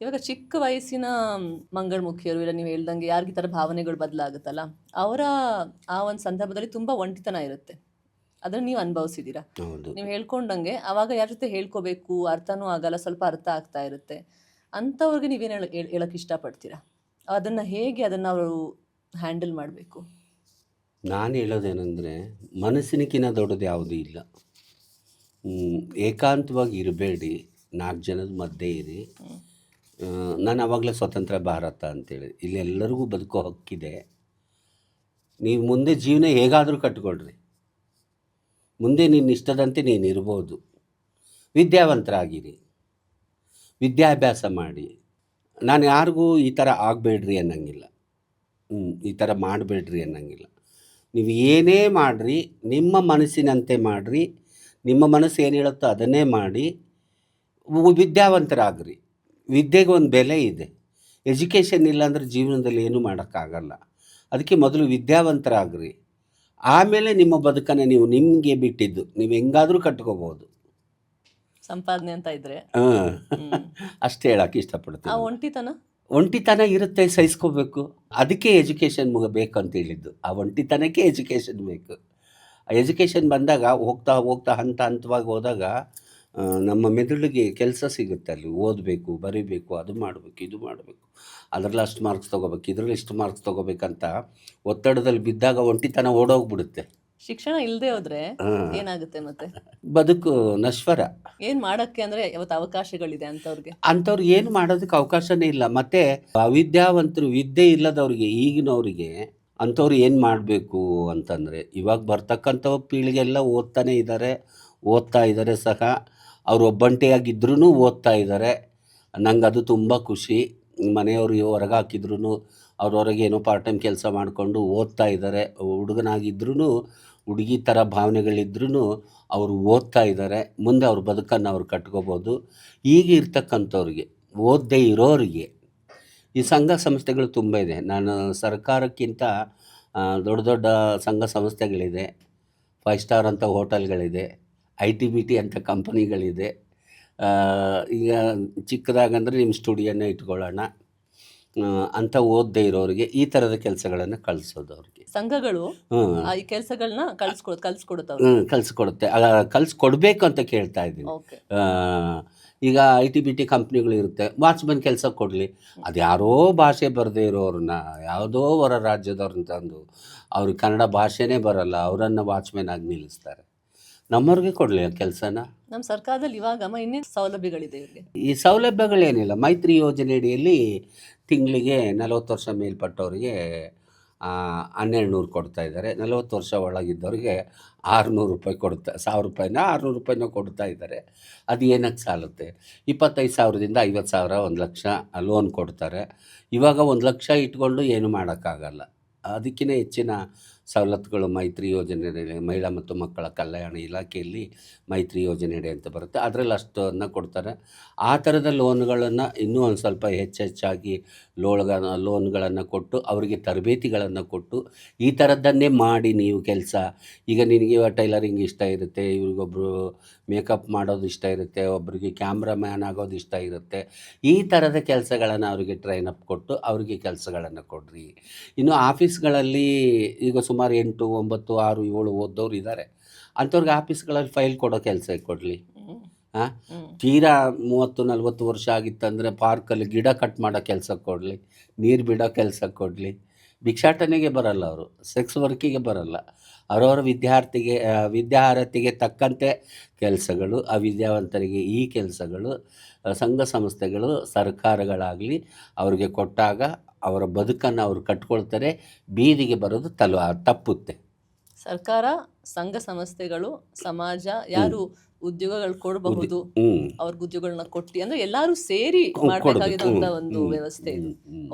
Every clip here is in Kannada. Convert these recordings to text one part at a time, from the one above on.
ಇವಾಗ ಚಿಕ್ಕ ವಯಸ್ಸಿನ ಮಂಗಳಮುಖಿಯರು ಇಲ್ಲ ನೀವು ಹೇಳ್ದಂಗೆ ಯಾರಿಗೆ ಈ ಥರ ಭಾವನೆಗಳು ಬದಲಾಗುತ್ತಲ್ಲ, ಅವರ ಆ ಒಂದು ಸಂದರ್ಭದಲ್ಲಿ ತುಂಬ ಒಂಟಿತನ ಇರುತ್ತೆ. ಅದನ್ನು ನೀವು ಅನುಭವಿಸಿದ್ದೀರಾ. ಹೌದು. ನೀವು ಹೇಳ್ಕೊಂಡಂಗೆ ಆವಾಗ ಯಾರ ಜೊತೆ ಹೇಳ್ಕೋಬೇಕು ಅರ್ಥನೂ ಆಗಲ್ಲ, ಸ್ವಲ್ಪ ಅರ್ಥ ಆಗ್ತಾ ಇರುತ್ತೆ. ಅಂಥವ್ರಿಗೆ ನೀವೇನು ಹೇಳಕ್ಕೆ ಇಷ್ಟಪಡ್ತೀರಾ? ಅದನ್ನು ಹೇಗೆ ಅದನ್ನು ಅವರು ಹ್ಯಾಂಡಲ್ ಮಾಡಬೇಕು? ನಾನು ಹೇಳೋದೇನೆಂದರೆ, ಮನಸ್ಸಿನಕ್ಕಿಂತ ದೊಡ್ಡದು ಯಾವುದೂ ಇಲ್ಲ. ಏಕಾಂತವಾಗಿ ಇರಬೇಡಿ, 4 ಜನದ ಮಧ್ಯೆ ಇರಿ. ನಾನು ಆವಾಗಲೇ ಸ್ವತಂತ್ರ ಭಾರತ ಅಂತೇಳಿ, ಇಲ್ಲಿ ಎಲ್ಲರಿಗೂ ಬದುಕೋ ಹಕ್ಕಿದೆ. ನೀವು ಮುಂದೆ ಜೀವನ ಹೇಗಾದರೂ ಕಟ್ಕೊಳ್ರಿ, ಮುಂದೆ ನಿನ್ನ ಇಷ್ಟದಂತೆ ನೀನು ಇರ್ಬೋದು. ವಿದ್ಯಾವಂತರಾಗಿರಿ, ವಿದ್ಯಾಭ್ಯಾಸ ಮಾಡಿ. ನಾನು ಯಾರಿಗೂ ಈ ಥರ ಆಗಬೇಡ್ರಿ ಅನ್ನಂಗಿಲ್ಲ, ಈ ಥರ ಮಾಡಬೇಡ್ರಿ ಅನ್ನಂಗಿಲ್ಲ. ನೀವು ಏನೇ ಮಾಡಿರಿ, ನಿಮ್ಮ ಮನಸ್ಸಿನಂತೆ ಮಾಡಿರಿ, ನಿಮ್ಮ ಮನಸ್ಸು ಏನು ಹೇಳುತ್ತೋ ಅದನ್ನೇ ಮಾಡಿ. ವಿದ್ಯಾವಂತರಾಗ್ರಿ. ವಿದ್ಯೆಗೆ ಒಂದು ಬೆಲೆ ಇದೆ. ಎಜುಕೇಷನ್ ಇಲ್ಲಾಂದ್ರೆ ಜೀವನದಲ್ಲಿ ಏನೂ ಮಾಡೋಕ್ಕಾಗಲ್ಲ. ಅದಕ್ಕೆ ಮೊದಲು ವಿದ್ಯಾವಂತರಾಗ್ರಿ, ಆಮೇಲೆ ನಿಮ್ಮ ಬದುಕನ್ನು ನೀವು ನಿಮಗೆ ಬಿಟ್ಟಿದ್ದು ನೀವು ಹೆಂಗಾದರೂ ಕಟ್ಕೋಬೋದು. ಸಂಪಾದನೆ ಅಂತ ಇದ್ರೆ ಅಷ್ಟೇ ಹೇಳೋಕ್ಕೆ ಇಷ್ಟಪಡ್ತೀನಿ. ಒಂಟಿತನ ಒಂಟಿತನ ಇರುತ್ತೆ, ಸಹಿಸ್ಕೋಬೇಕು. ಅದಕ್ಕೆ ಎಜುಕೇಷನ್ ಬೇಕು ಅಂತ ಹೇಳಿದ್ದು. ಆ ಒಂಟಿತನಕ್ಕೆ ಎಜುಕೇಷನ್ ಬೇಕು. ಆ ಎಜುಕೇಷನ್ ಬಂದಾಗ ಹೋಗ್ತಾ ಹೋಗ್ತಾ ಹಂತವಾಗಿ ಹೋದಾಗ ನಮ್ಮ ಮೆದುಳಿಗೆ ಕೆಲಸ ಸಿಗುತ್ತೆ. ಅಲ್ಲಿ ಓದಬೇಕು, ಬರೀಬೇಕು, ಅದು ಮಾಡಬೇಕು, ಇದು ಮಾಡಬೇಕು, ಅದರಲ್ಲಿ ಅಷ್ಟು ಮಾರ್ಕ್ಸ್ ತೊಗೋಬೇಕು, ಇದರಲ್ಲಿ ಇಷ್ಟು ಮಾರ್ಕ್ಸ್ ತೊಗೋಬೇಕಂತ ಒತ್ತಡದಲ್ಲಿ ಬಿದ್ದಾಗ ಒಂಟಿತನ ಓಡೋಗ್ಬಿಡುತ್ತೆ. ಶಿಕ್ಷಣ ಇಲ್ಲದೆ ಹೋದ್ರೆ ಏನಾಗುತ್ತೆ ಮತ್ತೆ? ಬದುಕು ನಶ್ವರ. ಏನ್ ಮಾಡಕ್ಕೆ ಅಂದ್ರೆ ಯಾವತ್ತು ಅವಕಾಶಗಳಿದೆ ಅಂಥವ್ರಿಗೆ ಏನು ಮಾಡೋದಕ್ಕೆ ಅವಕಾಶನೇ ಇಲ್ಲ. ಮತ್ತು ಅವಿದ್ಯಾವಂತರು, ವಿದ್ಯೆ ಇಲ್ಲದವ್ರಿಗೆ, ಈಗಿನವರಿಗೆ ಅಂಥವ್ರು ಏನು ಮಾಡಬೇಕು ಅಂತಂದರೆ, ಇವಾಗ ಬರ್ತಕ್ಕಂಥ ಪೀಳಿಗೆ ಎಲ್ಲ ಓದ್ತಾ ಇದ್ದಾರೆ ಸಹ. ಅವ್ರು ಒಬ್ಬಂಟಿಯಾಗಿದ್ರೂ ಓದ್ತಾ ಇದ್ದಾರೆ. ನಂಗೆ ಅದು ತುಂಬ ಖುಷಿ. ಮನೆಯವರು ಹೊರಗೆ ಹಾಕಿದ್ರು ಅವ್ರವರೆಗೆ ಏನೋ ಪಾರ್ಟ್ ಟೈಮ್ ಕೆಲಸ ಮಾಡಿಕೊಂಡು ಓದ್ತಾ ಇದ್ದಾರೆ. ಹುಡುಗನಾಗಿದ್ರೂ ಹುಡುಗಿ ಥರ ಭಾವನೆಗಳಿದ್ರೂ ಅವರು ಓದ್ತಾ ಇದ್ದಾರೆ. ಮುಂದೆ ಅವ್ರ ಬದುಕನ್ನು ಅವ್ರು ಕಟ್ಕೋಬೋದು. ಈಗ ಇರ್ತಕ್ಕಂಥವ್ರಿಗೆ, ಓದದೇ ಇರೋರಿಗೆ ಈ ಸಂಘ ಸಂಸ್ಥೆಗಳು ತುಂಬ ಇದೆ. ನಾನು ಸರ್ಕಾರಕ್ಕಿಂತ ದೊಡ್ಡ ದೊಡ್ಡ ಸಂಘ ಸಂಸ್ಥೆಗಳಿದೆ, 5 ಸ್ಟಾರ್ ಅಂತ ಹೋಟೆಲ್ಗಳಿದೆ, ITBT ಅಂತ ಕಂಪನಿಗಳಿದೆ. ಈಗ ಚಿಕ್ಕದಾಗಂದರೆ ನಿಮ್ಮ ಸ್ಟುಡಿಯೋನೇ ಇಟ್ಕೊಳ್ಳೋಣ ಅಂತ ಓದದೇ ಇರೋರಿಗೆ ಈ ಥರದ ಕೆಲಸಗಳನ್ನು ಕಳಿಸೋದು. ಅವ್ರಿಗೆ ಸಂಘಗಳು ಈ ಕೆಲಸಗಳನ್ನ ಕಲಿಸ್ಕೊಡುತ್ತೆ. ಕಲಿಸ್ಕೊಡ್ಬೇಕು ಅಂತ ಕೇಳ್ತಾ ಇದ್ದೀನಿ. ಈಗ ITBT ಕಂಪ್ನಿಗಳು ಇರುತ್ತೆ, ವಾಚ್ಮನ್ ಕೆಲಸ ಕೊಡಲಿ. ಅದು ಯಾರೋ ಭಾಷೆ ಬರದೇ ಇರೋರನ್ನ, ಯಾವುದೋ ಹೊರ ರಾಜ್ಯದವ್ರನ್ನ ತಂದು ಅವ್ರಿಗೆ ಕನ್ನಡ ಭಾಷೆನೇ ಬರಲ್ಲ, ಅವರನ್ನು ವಾಚ್ಮೆನ್ ಆಗಿ ನಿಲ್ಲಿಸ್ತಾರೆ. ನಮ್ಮವ್ರಿಗೆ ಕೊಡಲಿ ಆ ಕೆಲಸನ. ನಮ್ಮ ಸರ್ಕಾರದಲ್ಲಿ ಇವಾಗ ಇನ್ನೇನು ಸೌಲಭ್ಯಗಳಿದೆ ಇವ್ರಿಗೆ? ಈ ಸೌಲಭ್ಯಗಳೇನಿಲ್ಲ. ಮೈತ್ರಿ ಯೋಜನೆ ಅಡಿಯಲ್ಲಿ ತಿಂಗಳಿಗೆ 40 ವರ್ಷ ಮೇಲ್ಪಟ್ಟವರಿಗೆ 1200 ಕೊಡ್ತಾ ಇದ್ದಾರೆ. 40 ವರ್ಷ ಒಳಗಿದ್ದವ್ರಿಗೆ 600 ರೂಪಾಯಿ ₹1000 ರೂಪಾಯಿನ 600 ರೂಪಾಯಿನ ಕೊಡ್ತಾ ಇದ್ದಾರೆ. ಅದು ಏನಕ್ಕೆ ಸಾಲುತ್ತೆ? 25,000ದಿಂದ 50,000, 1 ಲಕ್ಷ ಲೋನ್ ಕೊಡ್ತಾರೆ. ಇವಾಗ 1 ಲಕ್ಷ ಇಟ್ಕೊಂಡು ಏನು ಮಾಡೋಕ್ಕಾಗಲ್ಲ. ಅದಕ್ಕಿಂತ ಹೆಚ್ಚಿನ ಸವಲತ್ತುಗಳು ಮೈತ್ರಿ ಯೋಜನೆ, ಮಹಿಳಾ ಮತ್ತು ಮಕ್ಕಳ ಕಲ್ಯಾಣ ಇಲಾಖೆಯಲ್ಲಿ ಮೈತ್ರಿ ಯೋಜನೆ ಅಂತ ಬರುತ್ತೆ, ಅದರಲ್ಲಿ ಅಷ್ಟನ್ನು ಕೊಡ್ತಾರೆ. ಆ ಥರದ ಲೋನ್ಗಳನ್ನು ಇನ್ನೂ ಒಂದು ಸ್ವಲ್ಪ ಹೆಚ್ಚಾಗಿ ಲೋನ್ಗಳನ್ನು ಕೊಟ್ಟು ಅವರಿಗೆ ತರಬೇತಿಗಳನ್ನು ಕೊಟ್ಟು ಈ ಥರದ್ದನ್ನೇ ಮಾಡಿ ನೀವು ಕೆಲಸ. ಈಗ ನಿನಗೆ ಟೈಲರಿಂಗ್ ಇಷ್ಟ ಇರುತ್ತೆ, ಇವ್ರಿಗೊಬ್ಬರು ಮೇಕಪ್ ಮಾಡೋದು ಇಷ್ಟ ಇರುತ್ತೆ, ಒಬ್ಬರಿಗೆ ಕ್ಯಾಮ್ರಾಮ್ಯಾನ್ ಆಗೋದು ಇಷ್ಟ ಇರುತ್ತೆ. ಈ ಥರದ ಕೆಲಸಗಳನ್ನು ಅವರಿಗೆ ಟ್ರೈನ್ ಅಪ್ ಕೊಟ್ಟು ಅವರಿಗೆ ಕೆಲಸಗಳನ್ನು ಕೊಡ್ರಿ. ಇನ್ನು ಆಫೀಸ್ಗಳಲ್ಲಿ ಈಗ ಸುಮಾರು 8, 9, 6, 7 ಓದೋರು ಇದ್ದಾರೆ. ಅಂಥವ್ರಿಗೆ ಆಫೀಸ್ಗಳಲ್ಲಿ ಫೈಲ್ ಕೊಡೋ ಕೆಲಸ ಕೊಡಲಿ. ತೀರಾ 30-40 ವರ್ಷ ಆಗಿತ್ತಂದರೆ ಪಾರ್ಕಲ್ಲಿ ಗಿಡ ಕಟ್ ಮಾಡೋ ಕೆಲಸ ಕೊಡಲಿ, ನೀರು ಬಿಡೋ ಕೆಲಸ ಕೊಡಲಿ. ಭಿಕ್ಷಾಟನೆಗೆ ಬರಲ್ಲ ಅವರು, ಸೆಕ್ಸ್ ವರ್ಕಿಗೆ ಬರಲ್ಲ. ಅವರವರ ವಿದ್ಯಾರ್ಹತೆಗೆ ತಕ್ಕಂತೆ ಕೆಲಸಗಳು, ಅವಿದ್ಯಾವಂತರಿಗೆ ಈ ಕೆಲಸಗಳು ಸಂಘ ಸಂಸ್ಥೆಗಳು, ಸರ್ಕಾರಗಳಾಗಲಿ ಅವ್ರಿಗೆ ಕೊಟ್ಟಾಗ ಅವರ ಬದುಕನ್ನು ಅವರು ಕಟ್ಕೊಳ್ತಾರೆ. ಬೀದಿಗೆ ಬರೋದು ತಪ್ಪುತ್ತೆ. ಸರ್ಕಾರ, ಸಂಘ ಸಂಸ್ಥೆಗಳು, ಸಮಾಜ ಯಾರು ಉದ್ಯೋಗಗಳು ಕೊಡಬಹುದು ಅವ್ರಿಗೆ ಉದ್ಯೋಗಗಳನ್ನ ಕೊಟ್ಟಿ ಅಂದ್ರೆ ಎಲ್ಲರೂ ಸೇರಿ ಮಾಡಬೇಕಾಗಿರುವಂತ ಒಂದು ವ್ಯವಸ್ಥೆ.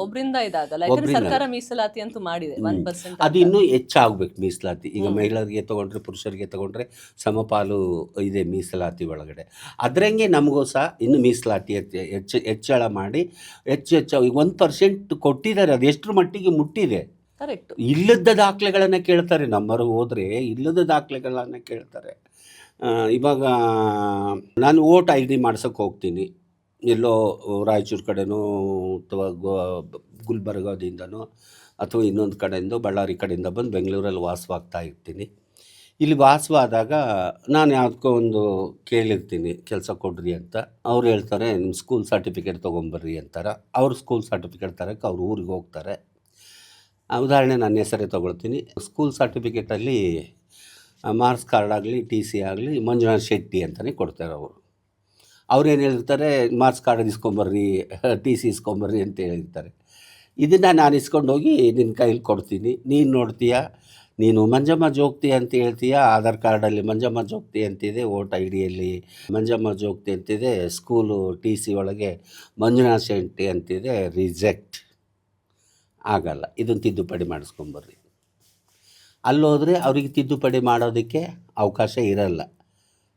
ಒಬ್ಬರಿಂದ ಇದಾಗಲ್ಲ, ಯಾಕಂದ್ರೆ ಸರ್ಕಾರ ಮೀಸಲಾತಿ ಅಂತೂ ಮಾಡಿದೆ 1%. ಅದು ಇನ್ನೂ ಹೆಚ್ಚಾಗಬೇಕು ಮೀಸಲಾತಿ. ಈಗ ಮಹಿಳೆಯರಿಗೆ ತಗೊಂಡ್ರೆ, ಪುರುಷರಿಗೆ ತಗೊಂಡ್ರೆ ಸಮಪಾಲು ಇದೆ ಮೀಸಲಾತಿ ಒಳಗಡೆ. ಅದರಂಗೆ ನಮಗೂ ಸಹ ಇನ್ನು ಮೀಸಲಾತಿ ಹೆಚ್ಚಳ ಮಾಡಿ ಹೆಚ್ಚು ಈಗ 1% ಕೊಟ್ಟಿದ್ದಾರೆ. ಅದು ಎಷ್ಟರ ಮಟ್ಟಿಗೆ ಮುಟ್ಟಿದೆ? ಕರೆಕ್ಟ್. ಇಲ್ಲದ ದಾಖಲೆಗಳನ್ನು ಕೇಳ್ತಾರೆ. ನಮ್ಮವರು ಹೋದರೆ ಇಲ್ಲದ ದಾಖಲೆಗಳನ್ನು ಕೇಳ್ತಾರೆ. ಇವಾಗ ನಾನು ವೋಟ್ ID ಮಾಡ್ಸೋಕ್ಕೆ ಹೋಗ್ತೀನಿ, ಎಲ್ಲೋ ರಾಯಚೂರು ಕಡೆನೋ ಅಥವಾ ಗುಲ್ಬರ್ಗದಿಂದನೋ ಅಥವಾ ಇನ್ನೊಂದು ಕಡೆಯಿಂದ ಬಳ್ಳಾರಿ ಕಡೆಯಿಂದ ಬಂದು ಬೆಂಗಳೂರಲ್ಲಿ ವಾಸವಾಗ್ತಾ ಇರ್ತೀನಿ. ಇಲ್ಲಿ ವಾಸವಾದಾಗ ನಾನು ಯಾವುದಕ್ಕೋ ಒಂದು ಕೇಳಿರ್ತೀನಿ ಕೆಲಸ ಕೊಡ್ರಿ ಅಂತ. ಅವ್ರು ಹೇಳ್ತಾರೆ ನಿಮ್ಮ ಸ್ಕೂಲ್ ಸರ್ಟಿಫಿಕೇಟ್ ತೊಗೊಂಬರ್ರಿ ಅಂತಾರೆ. ಅವ್ರು ಸ್ಕೂಲ್ ಸರ್ಟಿಫಿಕೇಟ್ ತರಕ್ಕೆ ಅವ್ರ ಊರಿಗೆ ಹೋಗ್ತಾರೆ. ಉದಾಹರಣೆ ನನ್ನ ಹೆಸರೇ ತೊಗೊಳ್ತೀನಿ. ಸ್ಕೂಲ್ ಸರ್ಟಿಫಿಕೇಟಲ್ಲಿ ಮಾರ್ಕ್ಸ್ ಕಾರ್ಡ್ ಆಗಲಿ ಟಿ ಸಿ ಆಗಲಿ ಮಂಜುನಾಥ್ ಶೆಟ್ಟಿ ಅಂತಲೇ ಕೊಡ್ತಾರೆ ಅವರು. ಅವ್ರೇನು ಹೇಳಿರ್ತಾರೆ ಮಾರ್ಕ್ಸ್ ಕಾರ್ಡ್ ಇಸ್ಕೊಂಬರ್ರಿ ಟಿ ಸಿ ಇಸ್ಕೊಂಬರ್ರಿ ಅಂತ ಹೇಳಿರ್ತಾರೆ. ಇದನ್ನು ನಾನು ಇಸ್ಕೊಂಡೋಗಿ ನಿನ್ನ ಕೈಲಿ ಕೊಡ್ತೀನಿ, ನೀನು ನೋಡ್ತೀಯ, ನೀನು ಮಂಜಮ್ಮ ಜೋಗ್ತಿ ಅಂತ ಹೇಳ್ತೀಯ, ಆಧಾರ್ ಕಾರ್ಡಲ್ಲಿ ಮಂಜಮ್ಮ ಜೋಗ್ತಿ ಅಂತಿದೆ, ವೋಟ್ ಐ ಡಿಯಲ್ಲಿ ಮಂಜಮ್ಮ ಜೋಗ್ತಿ ಅಂತಿದೆ, ಸ್ಕೂಲು ಟಿ ಸಿ ಒಳಗೆ ಮಂಜುನಾಥ್ ಶೆಟ್ಟಿ ಅಂತಿದೆ, ರಿಜೆಕ್ಟ್ ಆಗಲ್ಲ, ಇದನ್ನು ತಿದ್ದುಪಡಿ ಮಾಡಿಸ್ಕೊಂಬರ್ರಿ. ಅಲ್ಲೋದ್ರೆ ಅವ್ರಿಗೆ ತಿದ್ದುಪಡಿ ಮಾಡೋದಕ್ಕೆ ಅವಕಾಶ ಇರಲ್ಲ,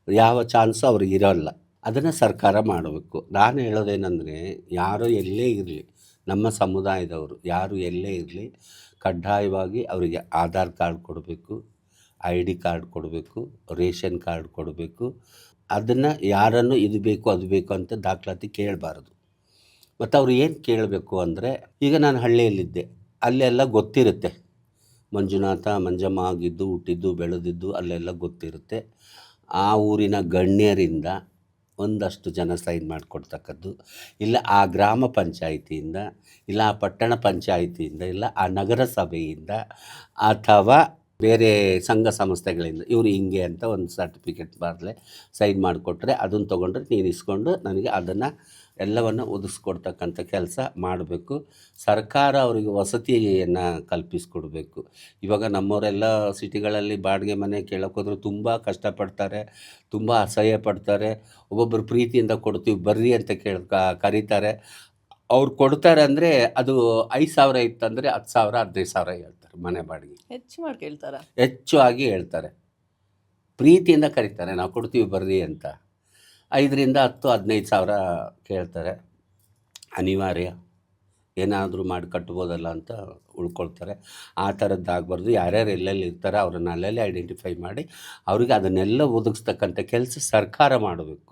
ಯಾವ ಚಾನ್ಸು ಅವ್ರಿಗೆ ಇರೋಲ್ಲ. ಅದನ್ನು ಸರ್ಕಾರ ಮಾಡಬೇಕು. ನಾನು ಹೇಳೋದೇನೆಂದರೆ ಯಾರೋ ಎಲ್ಲೇ ಇರಲಿ, ನಮ್ಮ ಸಮುದಾಯದವರು ಯಾರು ಎಲ್ಲೇ ಇರಲಿ, ಕಡ್ಡಾಯವಾಗಿ ಅವರಿಗೆ ಆಧಾರ್ ಕಾರ್ಡ್ ಕೊಡಬೇಕು, ಐ ಡಿ ಕಾರ್ಡ್ ಕೊಡಬೇಕು, ರೇಷನ್ ಕಾರ್ಡ್ ಕೊಡಬೇಕು. ಅದನ್ನು ಯಾರನ್ನು ಇದು ಬೇಕು ಅದು ಬೇಕು ಅಂತ ದಾಖಲಾತಿ ಕೇಳಬಾರ್ದು. ಮತ್ತು ಅವ್ರು ಏನು ಕೇಳಬೇಕು ಅಂದರೆ, ಈಗ ನಾನು ಹಳ್ಳಿಯಲ್ಲಿದ್ದೆ, ಅಲ್ಲೆಲ್ಲ ಗೊತ್ತಿರುತ್ತೆ, ಮಂಜುನಾಥ ಮಂಜಮ್ಮ ಆಗಿದ್ದು ಹುಟ್ಟಿದ್ದು ಬೆಳೆದಿದ್ದು ಅಲ್ಲೆಲ್ಲ ಗೊತ್ತಿರುತ್ತೆ. ಆ ಊರಿನ ಗಣ್ಯರಿಂದ ಒಂದಷ್ಟು ಜನ ಸೈನ್ ಮಾಡಿಕೊಡ್ತಕ್ಕದ್ದು, ಇಲ್ಲ ಆ ಗ್ರಾಮ ಪಂಚಾಯಿತಿಯಿಂದ, ಇಲ್ಲ ಆ ಪಟ್ಟಣ ಪಂಚಾಯಿತಿಯಿಂದ, ಇಲ್ಲ ಆ ನಗರ ಸಭೆಯಿಂದ, ಅಥವಾ ಬೇರೆ ಸಂಘ ಸಂಸ್ಥೆಗಳಿಂದ ಇವರು ಹಿಂಗೆ ಅಂತ ಒಂದು ಸರ್ಟಿಫಿಕೇಟ್ ಬರಲೆ ಸೈನ್ ಮಾಡಿಕೊಟ್ರೆ ಅದನ್ನು ತೊಗೊಂಡ್ರೆ ನೀನು ಇಸ್ಕೊಂಡು ನನಗೆ ಅದನ್ನು ಎಲ್ಲವನ್ನು ಒದಗಿಸ್ಕೊಡ್ತಕ್ಕಂಥ ಕೆಲಸ ಮಾಡಬೇಕು. ಸರ್ಕಾರ ಅವರಿಗೆ ವಸತಿಯನ್ನು ಕಲ್ಪಿಸ್ಕೊಡ್ಬೇಕು. ಇವಾಗ ನಮ್ಮವರೆಲ್ಲ ಸಿಟಿಗಳಲ್ಲಿ ಬಾಡಿಗೆ ಮನೆ ಕೇಳೋಕ್ಕೋದ್ರೆ ತುಂಬ ಕಷ್ಟಪಡ್ತಾರೆ, ತುಂಬ ಅಸಹ್ಯ ಪಡ್ತಾರೆ. ಒಬ್ಬೊಬ್ಬರು ಪ್ರೀತಿಯಿಂದ ಕೊಡ್ತೀವಿ ಬರ್ರಿ ಅಂತ ಕರೀತಾರೆ. ಅವ್ರು ಕೊಡ್ತಾರೆ ಅಂದರೆ ಅದು 5,000 ಇತ್ತಂದರೆ 10,000 15,000 ಹೇಳ್ತಾರೆ ಮನೆ ಬಾಡಿಗೆ. ಹೆಚ್ಚು ಮಾಡಿ ಕೇಳ್ತಾರ, ಹೆಚ್ಚು ಆಗಿ ಹೇಳ್ತಾರೆ. ಪ್ರೀತಿಯಿಂದ ಕರೀತಾರೆ, ನಾವು ಕೊಡ್ತೀವಿ ಬರ್ರಿ ಅಂತ. 5,000 10,000 15,000 ಕೇಳ್ತಾರೆ. ಅನಿವಾರ್ಯ, ಏನಾದರೂ ಮಾಡಿ ಕಟ್ಬೋದಲ್ಲ ಅಂತ ಉಳ್ಕೊಳ್ತಾರೆ. ಆ ಥರದ್ದಾಗಬಾರ್ದು. ಯಾರ್ಯಾರು ಎಲ್ಲೆಲ್ಲಿ ಇರ್ತಾರೆ ಅವ್ರನ್ನ ಅಲ್ಲಲ್ಲೇ ಐಡೆಂಟಿಫೈ ಮಾಡಿ ಅವ್ರಿಗೆ ಅದನ್ನೆಲ್ಲ ಒದಗಿಸ್ತಕ್ಕಂಥ ಕೆಲಸ ಸರ್ಕಾರ ಮಾಡಬೇಕು.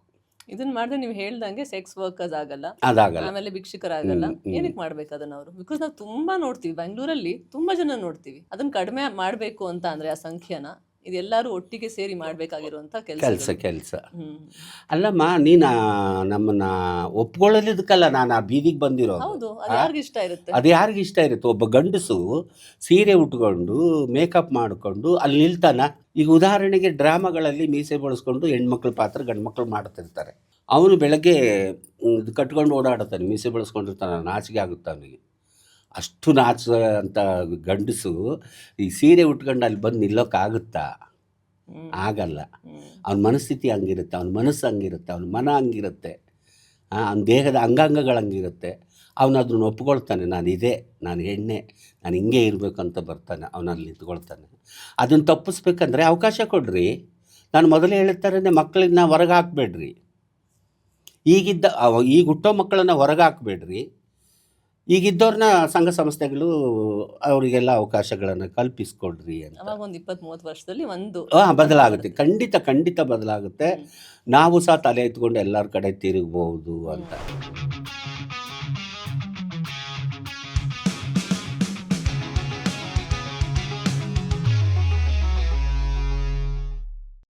ಇದನ್ನ ಮಾಡಿದ್ರೆ ನೀವು ಹೇಳ್ದಂಗೆ ಸೆಕ್ಸ್ ವರ್ಕರ್ಸ್ ಆಗಲ್ಲ, ಅದಾಗಲ್ಲ, ಆಮೇಲೆ ಭಿಕ್ಷುಕರಾಗಲ್ಲ. ಏನಕ್ಕೆ ಮಾಡ್ಬೇಕು ಅದನ್ನ ಅವರು? ಬಿಕಾಸ್ ನಾವು ತುಂಬಾ ನೋಡ್ತೀವಿ, ಬೆಂಗಳೂರಲ್ಲಿ ತುಂಬಾ ಜನ ನೋಡ್ತೀವಿ. ಅದನ್ನ ಕಡಿಮೆ ಮಾಡಬೇಕು ಅಂತ ಅಂದ್ರೆ ಆ ಸಂಖ್ಯೆನ ಇದೆಲ್ಲರೂ ಒಟ್ಟಿಗೆ ಸೇರಿ ಮಾಡ್ಬೇಕಾಗಿರುವಂತ ಕೆಲಸ ಅಲ್ಲಮ್ಮ. ನೀನು ನಮ್ಮನ್ನ ಒಪ್ಕೊಳ್ಳೋದಕ್ಕಲ್ಲ ನಾನು ಆ ಬೀದಿಗೆ ಬಂದಿರೋ. ಹೌದು, ಅದು ಯಾರಿಗೆ ಇಷ್ಟ ಇರುತ್ತೆ? ಅದು ಯಾರಿಗೆ ಇಷ್ಟ ಇರುತ್ತೆ? ಒಬ್ಬ ಗಂಡಸು ಸೀರೆ ಉಟ್ಕೊಂಡು ಮೇಕಪ್ ಮಾಡಿಕೊಂಡು ಅಲ್ಲಿ ನಿಲ್ತಾನ. ಈಗ ಉದಾಹರಣೆಗೆ ಡ್ರಾಮಾಗಳಲ್ಲಿ ಮೀಸೆ ಬಳಸ್ಕೊಂಡು ಹೆಣ್ಮಕ್ಳ ಪಾತ್ರ ಗಂಡು ಮಕ್ಕಳು ಮಾಡ್ತಿರ್ತಾರೆ. ಅವನು ಬೆಳಗ್ಗೆ ಇದು ಕಟ್ಕೊಂಡು ಓಡಾಡುತ್ತಾನೆ, ಮೀಸೆ ಬಳಸ್ಕೊಂಡಿರ್ತಾನೆ, ನಾಚಿಕೆ ಆಗುತ್ತೆ ಅವನಿಗೆ. ಅಷ್ಟು ಅಂತ ಗಂಡಸು ಈ ಸೀರೆ ಉಟ್ಕೊಂಡು ಅಲ್ಲಿ ಬಂದು ನಿಲ್ಲೋಕ್ಕಾಗುತ್ತಾ? ಆಗಲ್ಲ. ಅವನ ಮನಸ್ಥಿತಿ ಹಂಗಿರುತ್ತೆ, ಅವನ ಮನಸ್ಸು ಹಂಗಿರುತ್ತೆ, ಅವನ ಮನ ಹಂಗಿರುತ್ತೆ, ಅವನ ದೇಹದ ಅಂಗಾಂಗಗಳು ಹಂಗಿರುತ್ತೆ. ಅವನು ಅದನ್ನು ಒಪ್ಕೊಳ್ತಾನೆ, ನಾನು ಹೆಣ್ಣೆ, ನಾನು ಹಿಂಗೆ ಇರಬೇಕು ಅಂತ ಬರ್ತಾನೆ, ಅವನಲ್ಲಿ ನಿಂತ್ಕೊಳ್ತಾನೆ. ಅದನ್ನು ತಪ್ಪಿಸ್ಬೇಕಂದ್ರೆ ಅವಕಾಶ ಕೊಡ್ರಿ. ನಾನು ಮೊದಲೇ ಹೇಳ್ತಾರೆ, ಮಕ್ಕಳನ್ನ ಹೊರಗೆ ಹಾಕಬೇಡ್ರಿ. ಈಗ ಹುಟ್ಟೋ ಮಕ್ಕಳನ್ನು ಹೊರಗೆ ಹಾಕಬೇಡ್ರಿ. ಈಗಿದ್ದವ್ರನ್ನ ಸಂಘ ಸಂಸ್ಥೆಗಳು ಅವರಿಗೆಲ್ಲ ಅವಕಾಶಗಳನ್ನು ಕಲ್ಪಿಸ್ಕೊಡ್ರಿ ಅಂತ. ಅವಾಗ ಒಂದು 20-30 ವರ್ಷದಲ್ಲಿ ಬದಲಾಗುತ್ತೆ, ಖಂಡಿತ ಬದಲಾಗುತ್ತೆ. ನಾವು ಸಹ ತಲೆ ಎತ್ಕೊಂಡು ಎಲ್ಲರ ಕಡೆ ತಿರುಗಬಹುದು ಅಂತ.